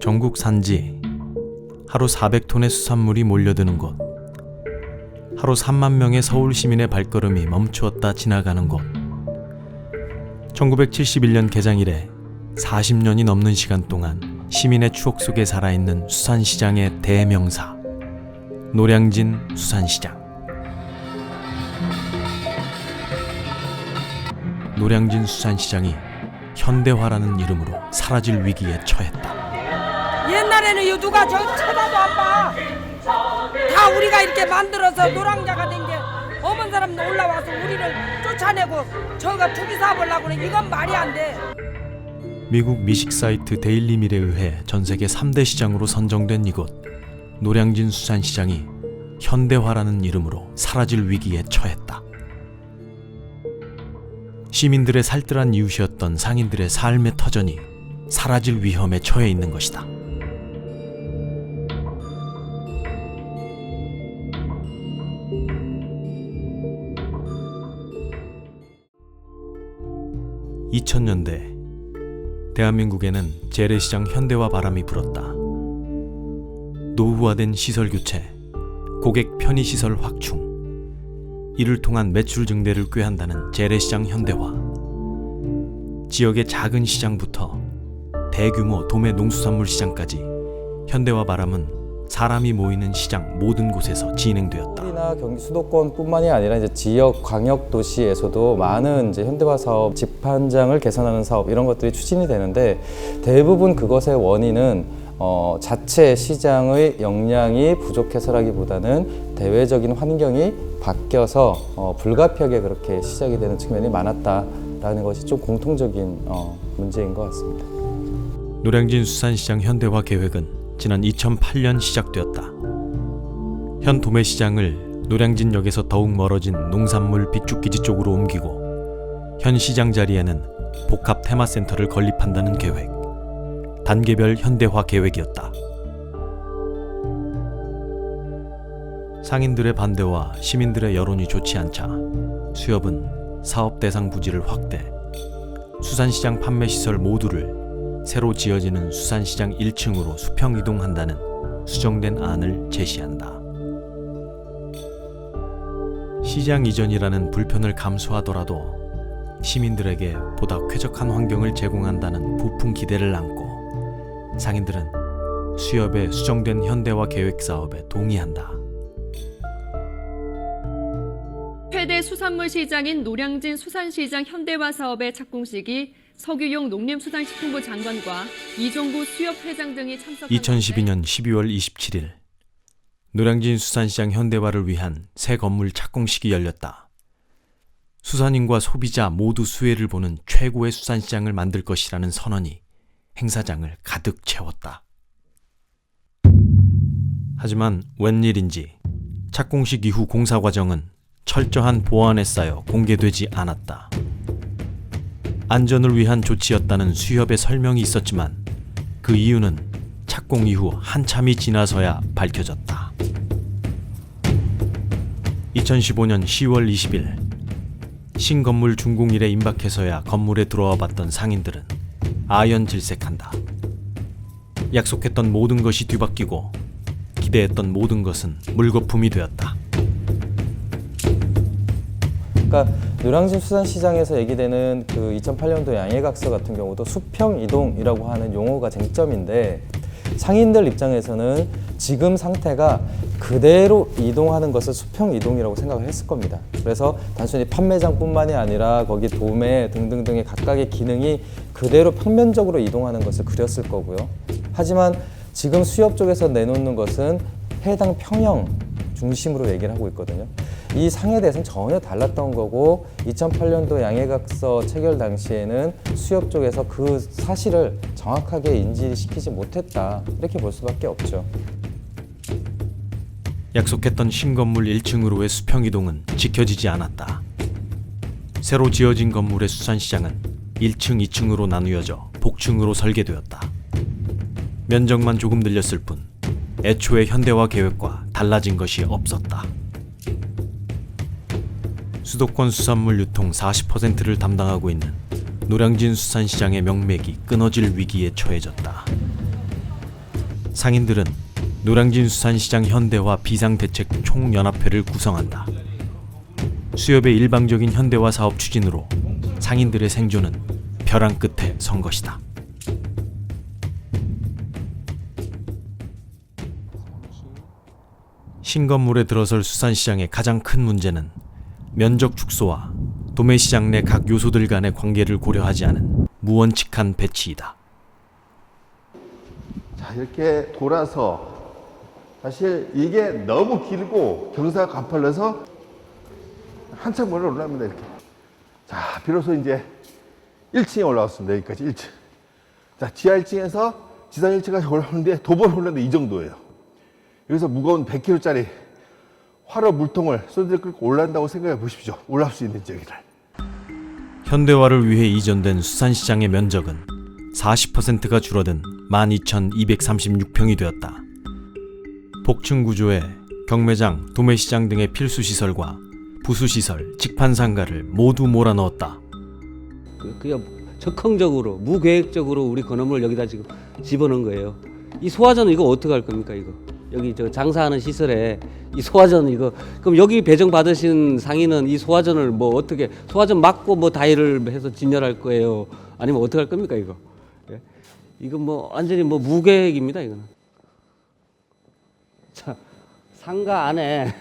전국 산지 하루 400톤의 수산물이 몰려드는 곳, 하루 3만 명의 서울 시민의 발걸음이 멈추었다 지나가는 곳. 1971년 개장 이래 40년이 넘는 시간 동안 시민의 추억 속에 살아있는 수산시장의 대명사, 노량진 수산시장. 노량진 수산시장이 현대화라는 이름으로 사라질 위기에 처했다. 옛날에는 이 누가 저 쳐다도 안 봐. 다 우리가 이렇게 만들어서 노랑자가 된 게 어머니 사람도 올라와서 우리를 쫓아내고 저가 투기 사업을 하고는 이건 말이 안 돼. 미국 미식 사이트 데일리밀에 의해 전 세계 3대 시장으로 선정된 이곳 노량진 수산시장이 현대화라는 이름으로 사라질 위기에 처했다. 시민들의 살뜰한 이웃이었던 상인들의 삶의 터전이 사라질 위험에 처해 있는 것이다. (2000년대) 대한민국에는 재래시장 현대화 바람이 불었다. 노후화된 시설 교체, 고객 편의시설 확충, 이를 통한 매출 증대를 꾀한다는 재래시장 현대화. 지역의 작은 시장부터 대규모 도매 농수산물 시장까지 현대화 바람은 사람이 모이는 시장 모든 곳에서 진행되었다. 서울이나 경기 수도권뿐만이 아니라 이제 지역 광역 도시에서도 많은 이제 현대화 사업, 집판장을 개선하는 사업 이런 것들이 추진이 되는데 대부분 그것의 원인은 자체 시장의 역량이 부족해서라기보다는 대외적인 환경이 바뀌어서 불가피하게 그렇게 시작이 되는 측면이 많았다라는 것이 좀 공통적인 문제인 것 같습니다. 노량진 수산시장 현대화 계획은 지난 2008년 시작되었다. 현 도매시장을 노량진역에서 더욱 멀어진 농산물 비축기지 쪽으로 옮기고 현 시장 자리에는 복합 테마센터를 건립한다는 계획, 단계별 현대화 계획이었다. 상인들의 반대와 시민들의 여론이 좋지 않자 수협은 사업 대상 부지를 확대, 수산시장 판매시설 모두를 새로 지어지는 수산시장 1층으로 수평 이동한다는 수정된 안을 제시한다. 시장 이전이라는 불편을 감수하더라도 시민들에게 보다 쾌적한 환경을 제공한다는 부푼 기대를 안고 상인들은 수협의 수정된 현대화 계획 사업에 동의한다. 최대 수산물 시장인 노량진 수산시장 현대화 사업의 착공식이 서규용 농림수산식품부 장관과 이종구 수협회장 등이 참석한 2012년 12월 27일 노량진 수산시장 현대화를 위한 새 건물 착공식이 열렸다. 수산인과 소비자 모두 수혜를 보는 최고의 수산시장을 만들 것이라는 선언이 행사장을 가득 채웠다. 하지만 웬일인지 착공식 이후 공사 과정은 철저한 보안에 쌓여 공개되지 않았다. 안전을 위한 조치였다는 수협의 설명이 있었지만 그 이유는 착공 이후 한참이 지나서야 밝혀졌다. 2015년 10월 20일 신건물 준공일에 임박해서야 건물에 들어와 봤던 상인들은 아연질색한다. 약속했던 모든 것이 뒤바뀌고 기대했던 모든 것은 물거품이 되었다. 그러니까 노량진 수산시장에서 얘기되는 그 2008년도 양해각서 같은 경우도 수평 이동이라고 하는 용어가 쟁점인데 상인들 입장에서는 지금 상태가 그대로 이동하는 것을 수평 이동이라고 생각을 했을 겁니다. 그래서 단순히 판매장뿐만이 아니라 거기 도매 등등등의 각각의 기능이 그대로 평면적으로 이동하는 것을 그렸을 거고요. 하지만 지금 수협 쪽에서 내놓는 것은 해당 평형 중심으로 얘기를 하고 있거든요. 이 상에 대해서는 전혀 달랐던 거고 2008년도 양해각서 체결 당시에는 수협 쪽에서 그 사실을 정확하게 인지시키지 못했다 이렇게 볼 수밖에 없죠. 약속했던 신건물 1층으로의 수평이동은 지켜지지 않았다. 새로 지어진 건물의 수산시장은 1층, 2층으로 나누어져 복층으로 설계되었다. 면적만 조금 늘렸을 뿐 애초의 현대화 계획과 달라진 것이 없었다. 수도권 수산물 유통 40%를 담당하고 있는 노량진 수산시장의 명맥이 끊어질 위기에 처해졌다. 상인들은 노량진 수산시장 현대화 비상대책 총연합회를 구성한다. 수협의 일방적인 현대화 사업 추진으로 상인들의 생존은 벼랑 끝에 선 것이다. 신건물에 들어설 수산시장의 가장 큰 문제는 면적 축소와 도매시장 내 각 요소들 간의 관계를 고려하지 않은 무원칙한 배치이다. 자, 이렇게 돌아서 사실 이게 너무 길고 경사가 가팔려서 한참 멀어 올라갑니다. 이렇게. 자, 비로소 이제 1층에 올라왔습니다. 여기까지 1층. 자, 지하 1층에서 지상 1층까지 올라오는데 도보로 올라오는데 이 정도예요. 여기서 무거운 100kg짜리 화로 물통을 쏘드를 끌고 올라간다고 생각해 보십시오. 올라올 수 있는지 여기를. 현대화를 위해 이전된 수산시장의 면적은 40%가 줄어든 12,236평이 되었다. 복층 구조에 경매장, 도매시장 등의 필수시설과 부수시설, 직판상가를 모두 몰아넣었다. 그냥 적극적으로 무계획적으로 우리 건어물을 여기다 지금 집어넣은 거예요. 이 소화전은 이거 어떻게 할 겁니까 이거? 여기 저 장사하는 시설에 이 소화전 이거 그럼 여기 배정 받으신 상인은 이 소화전을 뭐 어떻게 소화전 막고 뭐 다이를 해서 진열할 거예요? 아니면 어떻게 할 겁니까 이거? 예? 이거 뭐 완전히 뭐 무계획입니다 이거는. 자 상가 안에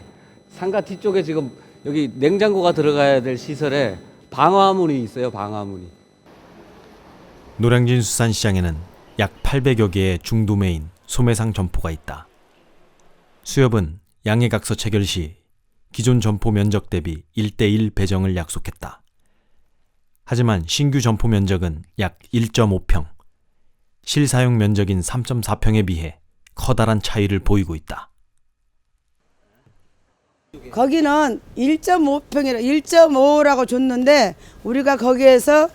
상가 뒤쪽에 지금 여기 냉장고가 들어가야 될 시설에 방화문이 있어요. 방화문이. 노량진 수산시장에는 약 800여 개의 중도매인 소매상 점포가 있다. 수협은 양해각서 체결 시 기존 점포 면적 대비 1:1 배정을 약속했다. 하지만 신규 점포 면적은 약 1.5평, 실사용 면적인 3.4평에 비해 커다란 차이를 보이고 있다. 거기는 1.5평이라 1.5라고 줬는데 우리가 거기에서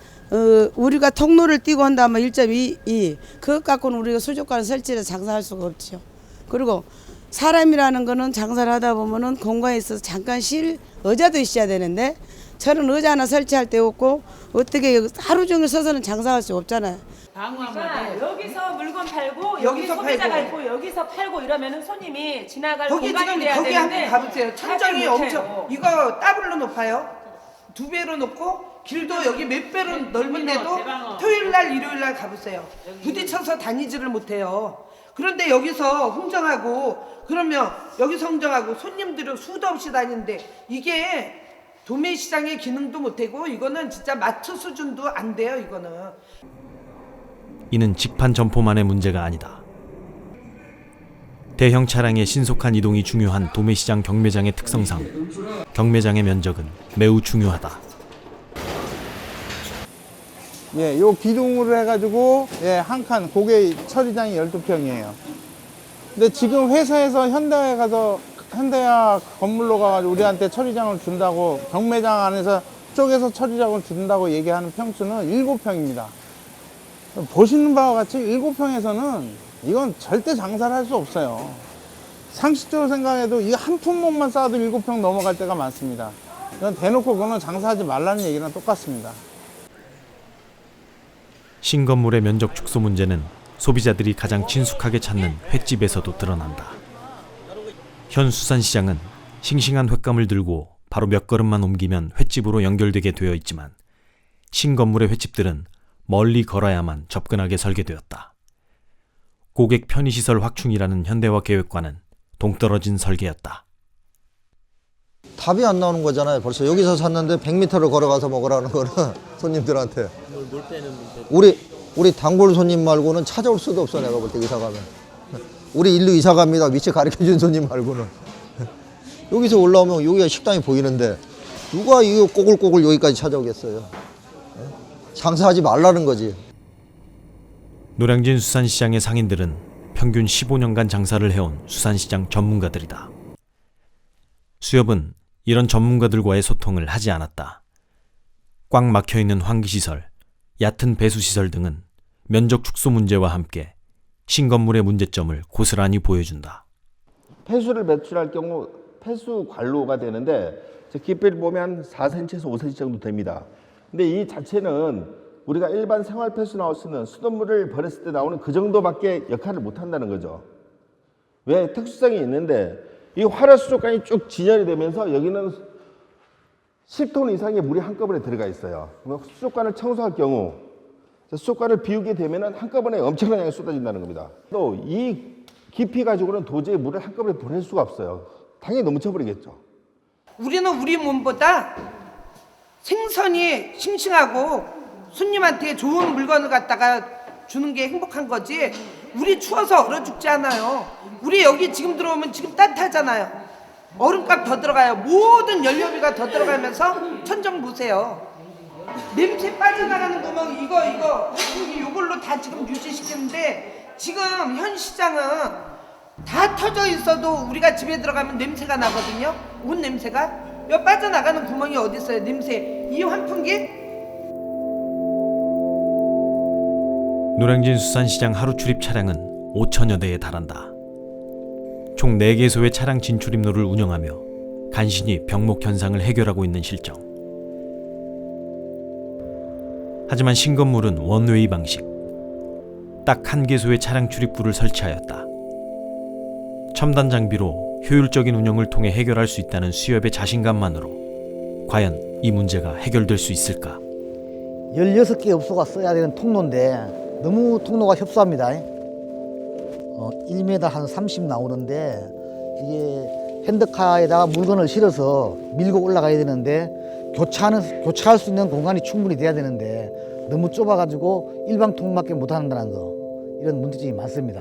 우리가 통로를 띄고 한다면 1.22 그것 갖고는 우리가 수족관을 설치해서 장사할 수가 없죠. 그리고 사람이라는 거는 장사를 하다 보면은 공간에 있어서 잠깐 쉴 의자도 있어야 되는데 저는 의자 하나 설치할 데 없고 어떻게 하루 종일 서서는 장사할 수 없잖아요. 그러니까 여기서 물건 팔고 여기 여기서 소비자 팔고. 갈고 여기서 팔고 이러면은 손님이 지나갈 거기 공간이 지금 돼야 거기 되는데 한번 가보세요. 천장이 하지 엄청 못해요. 이거 더블로 높아요. 2배로 높고 길도 여기 몇 배로 넓은데도 대방어. 토요일 날 일요일 날 가보세요. 부딪혀서 다니지를 못해요. 그런데 여기서 흥정하고 그러면 여기서 흥정하고 손님들은 수도 없이 다니는데 이게 도매시장의 기능도 못하고 이거는 진짜 마트 수준도 안 돼요. 이거는. 이는 직판 점포만의 문제가 아니다. 대형 차량의 신속한 이동이 중요한 도매시장 경매장의 특성상 경매장의 면적은 매우 중요하다. 예, 요 기둥으로 해가지고 예, 한 칸, 그게 처리장이 12평이에요. 근데 지금 회사에서 현대화에 가서 현대화 건물로 가가지고 우리한테 처리장을 준다고 경매장 안에서 쪽에서 처리장을 준다고 얘기하는 평수는 7평입니다. 보시는 바와 같이 7평에서는 이건 절대 장사를 할 수 없어요. 상식적으로 생각해도 이 한 품목만 쌓아도 7평 넘어갈 때가 많습니다. 이건 대놓고 그거는 장사하지 말라는 얘기랑 똑같습니다. 신건물의 면적 축소 문제는 소비자들이 가장 친숙하게 찾는 횟집에서도 드러난다. 현 수산시장은 싱싱한 횟감을 들고 바로 몇 걸음만 옮기면 횟집으로 연결되게 되어 있지만 신건물의 횟집들은 멀리 걸어야만 접근하게 설계되었다. 고객 편의시설 확충이라는 현대화 계획과는 동떨어진 설계였다. 답이 안 나오는 거잖아요. 벌써 여기서 샀는데 100m를 걸어가서 먹으라는 거는 손님들한테. 우리 단골 손님 말고는 찾아올 수도 없어. 내가 볼 때 이사 가면. 우리 일로 이사 갑니다. 위치 가르쳐준 손님 말고는. 여기서 올라오면 여기가 식당이 보이는데 누가 이거 꼬글꼬글 여기까지 찾아오겠어요. 장사하지 말라는 거지. 노량진 수산시장의 상인들은 평균 15년간 장사를 해온 수산시장 전문가들이다. 수협은 이런 전문가들과의 소통을 하지 않았다. 꽉 막혀있는 환기시설, 얕은 배수시설 등은 면적 축소 문제와 함께 신건물의 문제점을 고스란히 보여준다. 폐수를 배출할 경우 폐수 관로가 되는데 깊이를 보면 4cm에서 5cm 정도 됩니다. 근데 이 자체는 우리가 일반 생활 폐수 나올 수 있는 수돗물을 버렸을 때 나오는 그 정도밖에 역할을 못 한다는 거죠. 왜? 특수성이 있는데 이 활화 수족관이 쭉 진열이 되면서 여기는 10톤 이상의 물이 한꺼번에 들어가 있어요. 수족관을 청소할 경우 수족관을 비우게 되면 한꺼번에 엄청난 양이 쏟아진다는 겁니다. 또 이 깊이 가지고는 도저히 물을 한꺼번에 보낼 수가 없어요. 당연히 넘쳐버리겠죠. 우리는 우리 몸보다 생선이 싱싱하고 손님한테 좋은 물건을 갖다가 주는 게 행복한 거지. 우리 추워서 얼어 죽지 않아요. 우리 여기 지금 들어오면 지금 따뜻하잖아요. 얼음값 더 들어가요. 모든 연료비가 더 들어가면서 천정 보세요. 냄새 빠져나가는 구멍 이걸로 다 지금 유지시키는데 지금 현 시장은 다 터져 있어도 우리가 집에 들어가면 냄새가 나거든요. 옷 냄새가. 여 빠져나가는 구멍이 어디 있어요? 냄새. 이 환풍기? 노량진 수산시장 하루 출입 차량은 5천여 대에 달한다. 총 4개소의 차량 진출입로를 운영하며 간신히 병목 현상을 해결하고 있는 실정. 하지만 신건물은 원웨이 방식. 딱 1개소의 차량 출입구를 설치하였다. 첨단 장비로 효율적인 운영을 통해 해결할 수 있다는 수협의 자신감만으로 과연 이 문제가 해결될 수 있을까? 16개 업소가 써야 되는 통로인데 너무 통로가 협소합니다. 1m 한 30 나오는데 이게 핸드카에다가 물건을 실어서 밀고 올라가야 되는데 교차할 수 있는 공간이 충분히 돼야 되는데 너무 좁아가지고 일방통로밖에 못 한다는 거, 이런 문제점이 많습니다.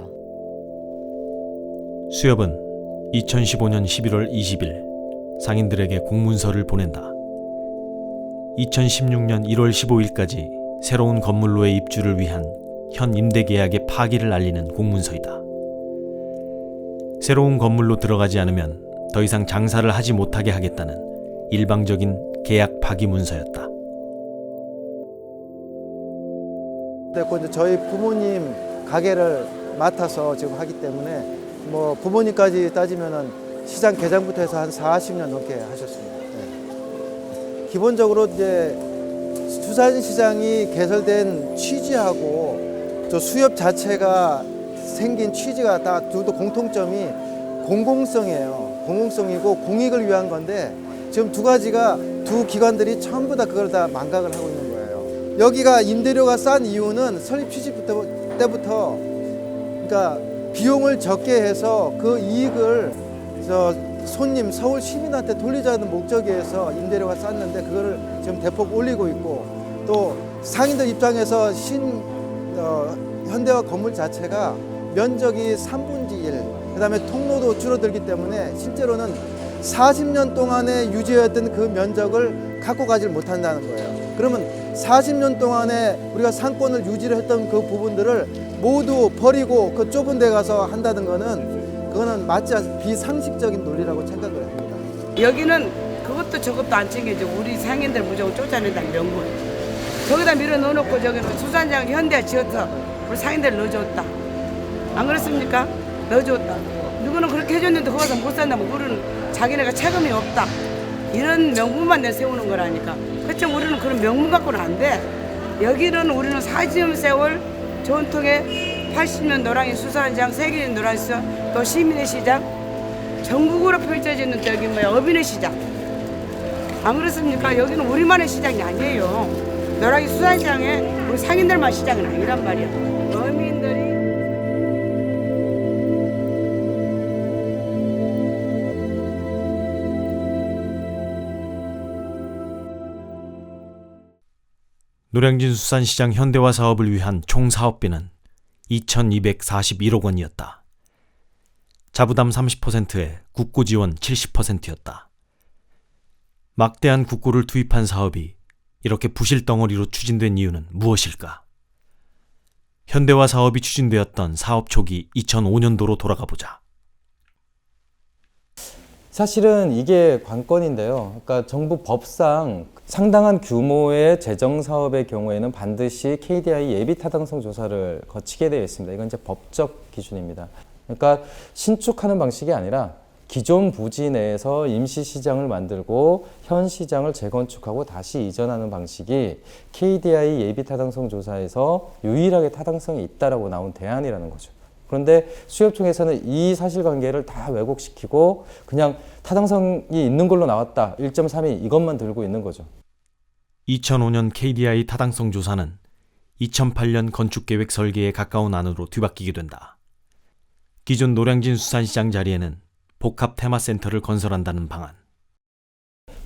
수협은 2015년 11월 20일 상인들에게 공문서를 보낸다. 2016년 1월 15일까지 새로운 건물로의 입주를 위한 현 임대계약의 파기를 알리는 공문서이다. 새로운 건물로 들어가지 않으면 더 이상 장사를 하지 못하게 하겠다는 일방적인 계약 파기 문서였다. 이제 저희 부모님 가게를 맡아서 지금 하기 때문에 뭐 부모님까지 따지면은 시장 개장부터 해서 한 40년 넘게 하셨습니다. 네. 기본적으로 이제 수산시장이 개설된 취지하고 저 수협 자체가 생긴 취지가 다 둘도 공통점이 공공성이에요. 공공성이고 공익을 위한 건데 지금 두 가지가 두 기관들이 전부 다 그걸 다 망각을 하고 있는 거예요. 여기가 임대료가 싼 이유는 설립 취지 때부터 그러니까 비용을 적게 해서 그 이익을 손님 서울 시민한테 돌리자는 목적에서 임대료가 쌌는데 그거를 지금 대폭 올리고 있고 또 상인들 입장에서 현대화 건물 자체가 면적이 3분의 1 그다음에 통로도 줄어들기 때문에 실제로는 40년 동안에 유지했던 그 면적을 갖고 가지를 못한다는 거예요. 그러면 40년 동안에 우리가 상권을 유지를 했던 그 부분들을 모두 버리고 그 좁은 데 가서 한다는 그거는 맞지 않은 비상식적인 논리라고 생각을 합니다. 여기는 그것도 저것도 안 챙겨주고 우리 상인들 무조건 쫓아낸다는 명분. 저기다 밀어 넣어놓고 저기는 수산장 현대 지어서 우리 상인들 넣어줬다. 안 그렇습니까? 넣어줬다. 누구는 그렇게 해줬는데 거기서 못 산다면 우리는 자기네가 책임이 없다. 이런 명분만 내세우는 거라니까. 그렇지만 우리는 그런 명분 갖고는 안 돼. 여기는 우리는 40년 세월 전통의 80년 노량진 수산시장, 세계인 노량진 또 시민의 시장, 전국으로 펼쳐지는 저기 어민의 시장. 안 그렇습니까? 여기는 우리만의 시장이 아니에요. 노량진 수산시장에 우리 상인들만 시장은 아니란 말이야. 어민들이 노량진 수산시장 현대화 사업을 위한 총 사업비는 2,241억 원이었다. 자부담 30%에 국고 지원 70%였다. 막대한 국고를 투입한 사업이 이렇게 부실 덩어리로 추진된 이유는 무엇일까? 현대화 사업이 추진되었던 사업 초기 2005년도로 돌아가 보자. 사실은 이게 관건인데요. 그러니까 정부 법상 상당한 규모의 재정 사업의 경우에는 반드시 KDI 예비 타당성 조사를 거치게 되어 있습니다. 이건 이제 법적 기준입니다. 그러니까 신축하는 방식이 아니라 기존 부지 내에서 임시 시장을 만들고 현 시장을 재건축하고 다시 이전하는 방식이 KDI 예비 타당성 조사에서 유일하게 타당성이 있다라고 나온 대안이라는 거죠. 그런데 수협청에서는 이 사실관계를 다 왜곡시키고 그냥 타당성이 있는 걸로 나왔다. 1.32 이것만 들고 있는 거죠. 2005년 KDI 타당성 조사는 2008년 건축계획 설계에 가까운 안으로 뒤바뀌게 된다. 기존 노량진 수산시장 자리에는 복합 테마센터를 건설한다는 방안.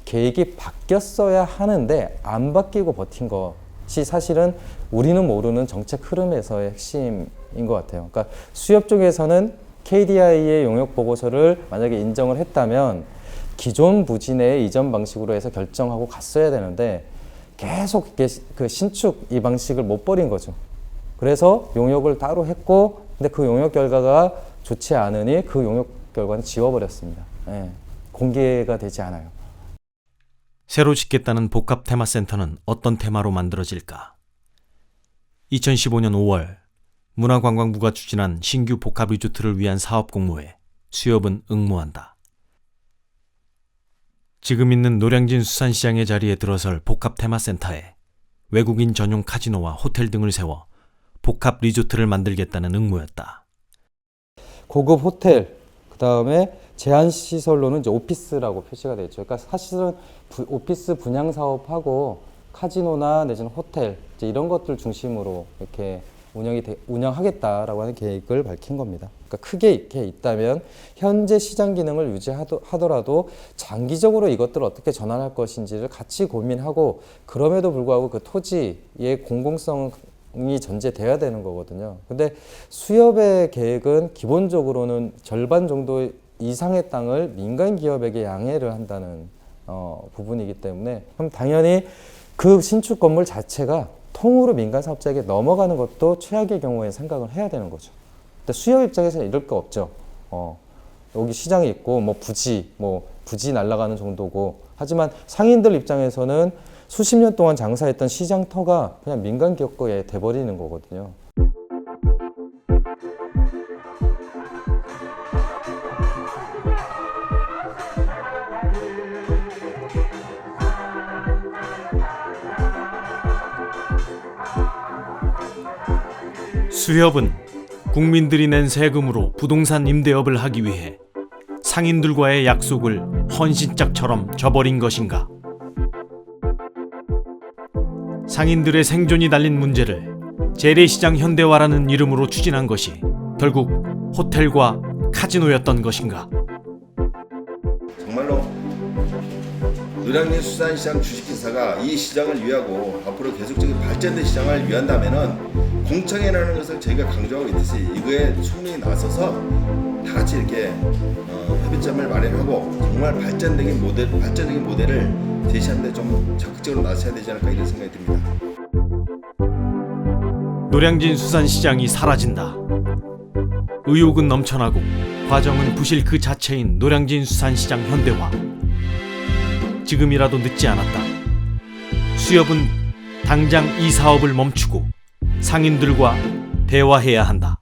계획이 바뀌었어야 하는데 안 바뀌고 버틴 것이 사실은 우리는 모르는 정책 흐름에서의 핵심인 것 같아요. 그러니까 수협 쪽에서는 KDI의 용역 보고서를 만약에 인정을 했다면 기존 부지 내의 이전 방식으로 해서 결정하고 갔어야 되는데 계속 이렇게 그 신축 이 방식을 못 버린 거죠. 그래서 용역을 따로 했고, 근데 그 용역 결과가 좋지 않으니 그 용역 결과는 지워버렸습니다. 예, 공개가 되지 않아요. 새로 짓겠다는 복합 테마센터는 어떤 테마로 만들어질까? 2015년 5월 문화관광부가 추진한 신규 복합 리조트를 위한 사업 공모에 수협은 응모한다. 지금 있는 노량진 수산시장의 자리에 들어설 복합 테마센터에 외국인 전용 카지노와 호텔 등을 세워 복합 리조트를 만들겠다는 응모였다. 고급 호텔, 그 다음에 제한시설로는 이제 오피스라고 표시가 되어 있죠. 그러니까 사실은 오피스 분양 사업하고 카지노나 내지는 호텔 이제 이런 것들 중심으로 이렇게 운영하겠다라고 하는 계획을 밝힌 겁니다. 그러니까 크게 이렇게 있다면 현재 시장 기능을 유지하더라도 장기적으로 이것들을 어떻게 전환할 것인지를 같이 고민하고, 그럼에도 불구하고 그 토지의 공공성이 전제돼야 되는 거거든요. 근데 수협의 계획은 기본적으로는 절반 정도 이상의 땅을 민간 기업에게 양해를 한다는 부분이기 때문에 그럼 당연히 그 신축 건물 자체가 통으로 민간 사업자에게 넘어가는 것도 최악의 경우에 생각을 해야 되는 거죠. 근데 수협 입장에서는 이럴 거 없죠. 여기 시장이 있고 부지 날아가는 정도고, 하지만 상인들 입장에서는 수십 년 동안 장사했던 시장터가 그냥 민간 기업 거에 돼버리는 거거든요. 수협은 국민들이 낸 세금으로 부동산 임대업을 하기 위해 상인들과의 약속을 헌신짝처럼 저버린 것인가? 상인들의 생존이 달린 문제를 재래시장 현대화라는 이름으로 추진한 것이 결국 호텔과 카지노였던 것인가? 정말로 노량진 수산시장 주식회사가 이 시장을 위하고 앞으로 계속적인 발전된 시장을 위한다면은 공청회라는 것을 저희가 강조하고 있듯이 이거에 충분히 나서서 다 같이 이렇게 협의점을 마련하고 정말 발전적인 모델을 제시하는 데 좀 적극적으로 나서야 되지 않을까 이런 생각이 듭니다. 노량진 수산시장이 사라진다. 의욕은 넘쳐나고 과정은 부실 그 자체인 노량진 수산시장 현대화. 지금이라도 늦지 않았다. 수협은 당장 이 사업을 멈추고 상인들과 대화해야 한다.